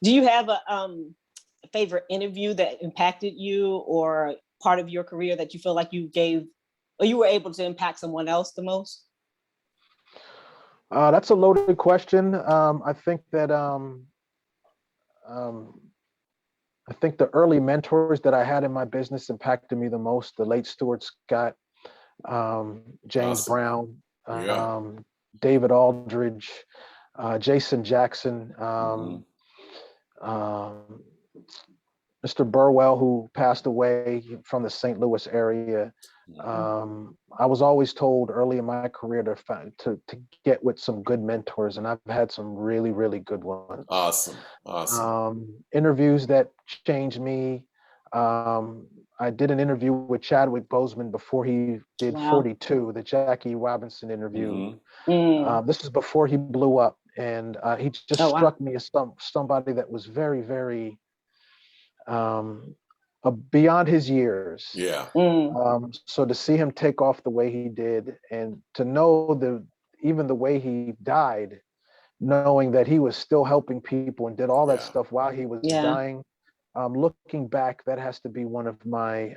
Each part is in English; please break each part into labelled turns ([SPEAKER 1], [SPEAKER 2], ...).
[SPEAKER 1] Do you have a favorite interview that impacted you, or part of your career that you feel like you gave, or you were able to impact someone else the most?
[SPEAKER 2] That's a loaded question. Um, I think the early mentors that I had in my business impacted me the most. The late Stuart Scott, James
[SPEAKER 3] Awesome.
[SPEAKER 2] Brown,
[SPEAKER 3] Yeah.
[SPEAKER 2] David Aldridge, Jason Jackson,
[SPEAKER 3] Hmm.
[SPEAKER 2] um, Mr. Burwell, who passed away from the St. Louis area.
[SPEAKER 3] Hmm.
[SPEAKER 2] I was always told early in my career to get with some good mentors, and I've had some really, really good ones.
[SPEAKER 3] Awesome. Awesome.
[SPEAKER 2] Interviews that changed me. Um, I did an interview with Chadwick Boseman before he did
[SPEAKER 1] Wow.
[SPEAKER 2] 42, the Jackie Robinson interview.
[SPEAKER 3] Hmm.
[SPEAKER 1] Mm.
[SPEAKER 2] This is before he blew up, and he just
[SPEAKER 1] Oh wow.
[SPEAKER 2] struck me as somebody that was very, very um, beyond his years.
[SPEAKER 3] Yeah.
[SPEAKER 1] Mm.
[SPEAKER 2] So to see him take off the way he did, and to know even the way he died, knowing that he was still helping people and did all that
[SPEAKER 3] Yeah.
[SPEAKER 2] stuff while he was
[SPEAKER 1] Yeah.
[SPEAKER 2] dying. Looking back, that has to be one of my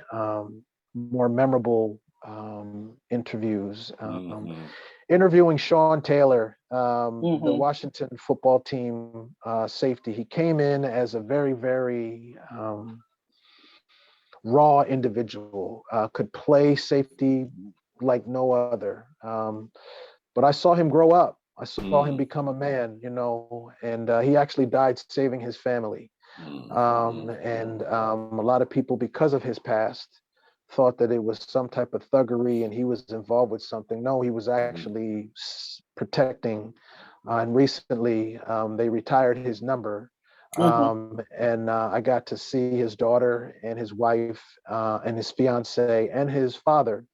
[SPEAKER 2] more memorable interviews.
[SPEAKER 3] Hmm.
[SPEAKER 2] Interviewing Sean Taylor, the
[SPEAKER 1] Hmm.
[SPEAKER 2] Washington football team safety. He came in as a very, very raw individual, could play safety like no other. But I saw him grow up. I saw him
[SPEAKER 3] Mm.
[SPEAKER 2] become a man, and he actually died saving his family.
[SPEAKER 3] Mm.
[SPEAKER 2] A lot of people, because of his past, thought that it was some type of thuggery and he was involved with something. No, he was
[SPEAKER 3] Mm.
[SPEAKER 2] actually protecting. And recently, they retired his number.
[SPEAKER 1] Hmm.
[SPEAKER 2] I got to see his daughter and his wife and his fiance and his father.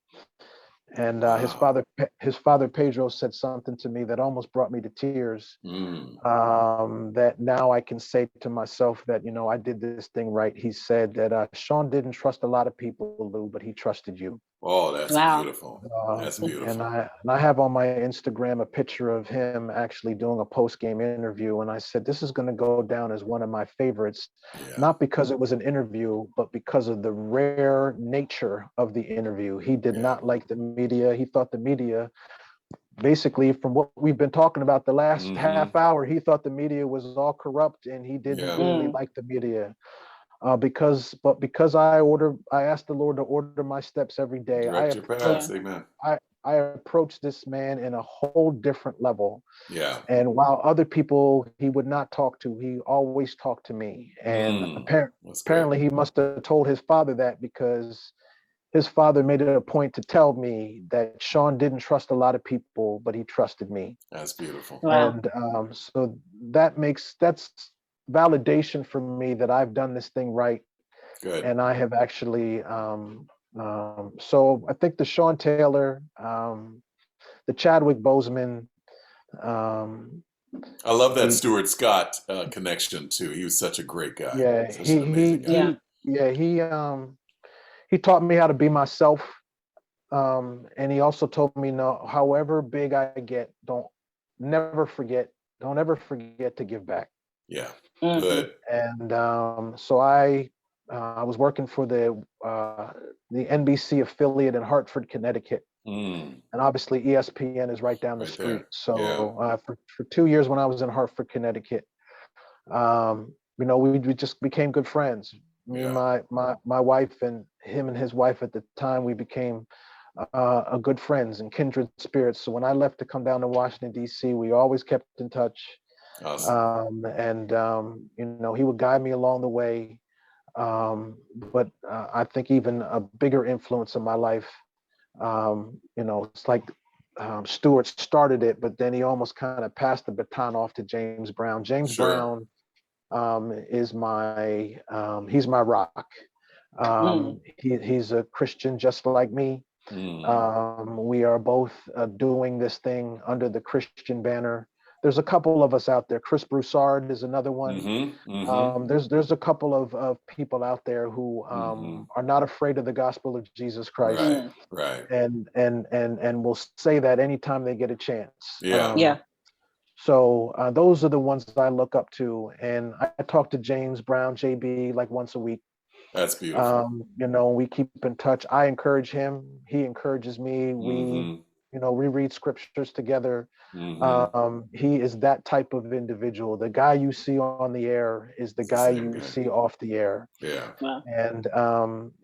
[SPEAKER 2] And
[SPEAKER 3] Wow.
[SPEAKER 2] his father Pedro said something to me that almost brought me to tears.
[SPEAKER 3] Mm.
[SPEAKER 2] That now I can say to myself that I did this thing right. He said that Sean didn't trust a lot of people, Lou, but he trusted you.
[SPEAKER 3] Oh, that's
[SPEAKER 1] Wow.
[SPEAKER 3] beautiful.
[SPEAKER 2] Uh,
[SPEAKER 3] That's
[SPEAKER 2] and
[SPEAKER 3] beautiful.
[SPEAKER 2] I have on my Instagram a picture of him actually doing a post game interview, and I said this is going to go down as one of my favorites,
[SPEAKER 3] Yeah.
[SPEAKER 2] not because it was an interview, but because of the rare nature of the interview. He did
[SPEAKER 3] Yeah.
[SPEAKER 2] not like the media. He thought the media, basically, from what we've been talking about the last
[SPEAKER 3] Hmm.
[SPEAKER 2] half hour, he thought the media was all corrupt, and he didn't
[SPEAKER 3] Yeah.
[SPEAKER 2] really
[SPEAKER 1] Mm.
[SPEAKER 2] like the media. Because I asked the Lord to order my steps every day.
[SPEAKER 3] Direct your
[SPEAKER 1] Yeah.
[SPEAKER 3] paths. Amen.
[SPEAKER 2] I approached this man in a whole different level.
[SPEAKER 3] Yeah.
[SPEAKER 2] And while other people he would not talk to, he always talked to me. And
[SPEAKER 3] Mm. That's great.
[SPEAKER 2] apparently he must have told his father that, because his father made it a point to tell me that Sean didn't trust a lot of people, but he trusted me.
[SPEAKER 3] That's beautiful.
[SPEAKER 1] Wow.
[SPEAKER 2] And so that's validation for me that I've done this thing right,
[SPEAKER 3] Good.
[SPEAKER 2] and I have actually. So I think the Sean Taylor, the Chadwick Boseman, um,
[SPEAKER 3] I love that
[SPEAKER 2] the
[SPEAKER 3] Stuart Scott connection too. He was such a great guy.
[SPEAKER 2] yeah
[SPEAKER 3] Such an amazing guy.
[SPEAKER 1] Yeah.
[SPEAKER 2] he taught me how to be myself, and he also told me, no, however big I get, never forget don't ever forget to give back.
[SPEAKER 3] Yeah.
[SPEAKER 1] Hmm.
[SPEAKER 3] Good.
[SPEAKER 2] And so I was working for the NBC affiliate in Hartford, Connecticut,
[SPEAKER 3] Mm.
[SPEAKER 2] and obviously ESPN is right down the
[SPEAKER 3] Right
[SPEAKER 2] street.
[SPEAKER 3] there. Yeah.
[SPEAKER 2] So for 2 years when I was in Hartford, Connecticut, we just became good friends. Me and
[SPEAKER 3] Yeah.
[SPEAKER 2] my wife, and him and his wife at the time, we became a good friends and kindred spirits. So when I left to come down to Washington D.C., we always kept in touch.
[SPEAKER 3] Awesome.
[SPEAKER 2] He would guide me along the way. But I think even a bigger influence in my life, it's like Stewart started it, but then he almost kind of passed the baton off to James Brown. James
[SPEAKER 3] Sure.
[SPEAKER 2] Brown he's my rock.
[SPEAKER 1] Mm.
[SPEAKER 2] He's a Christian just like me.
[SPEAKER 3] Mm.
[SPEAKER 2] We are both doing this thing under the Christian banner. There's a couple of us out there. Chris Broussard is another one.
[SPEAKER 3] Mm-hmm. Mm-hmm.
[SPEAKER 2] There's a couple of people out there who
[SPEAKER 3] Mm-hmm.
[SPEAKER 2] are not afraid of the gospel of Jesus Christ,
[SPEAKER 3] Right.
[SPEAKER 1] Mm.
[SPEAKER 3] Right.
[SPEAKER 2] and will say that anytime they get a chance.
[SPEAKER 3] Yeah.
[SPEAKER 1] Yeah.
[SPEAKER 2] So those are the ones that I look up to. And I talk to James Brown, JB, like once a week.
[SPEAKER 3] That's beautiful.
[SPEAKER 2] You know, we keep in touch. I encourage him. He encourages me. We,
[SPEAKER 3] Mm-hmm.
[SPEAKER 2] you know, we read scriptures together.
[SPEAKER 3] Mm-hmm.
[SPEAKER 2] He is that type of individual. The guy you see on the air is the
[SPEAKER 3] It's the
[SPEAKER 2] guy
[SPEAKER 3] same
[SPEAKER 2] you
[SPEAKER 3] guy.
[SPEAKER 2] see off the air.
[SPEAKER 3] Yeah.
[SPEAKER 1] Wow.
[SPEAKER 2] And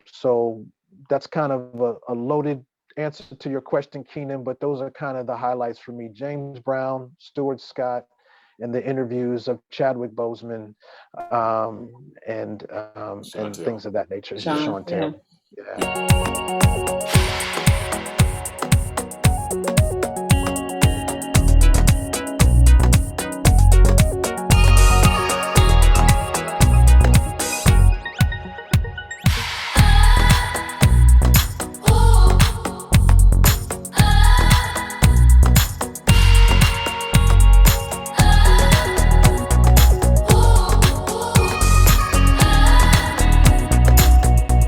[SPEAKER 2] so that's kind of a loaded answer to your question, Keenan, but those are kind of the highlights for me. James Brown, Stuart Scott, and the interviews of Chadwick Boseman, and
[SPEAKER 3] Chantel.
[SPEAKER 2] things of that nature.
[SPEAKER 1] Sean,
[SPEAKER 2] Sean
[SPEAKER 1] yeah.
[SPEAKER 2] Taylor. Yeah.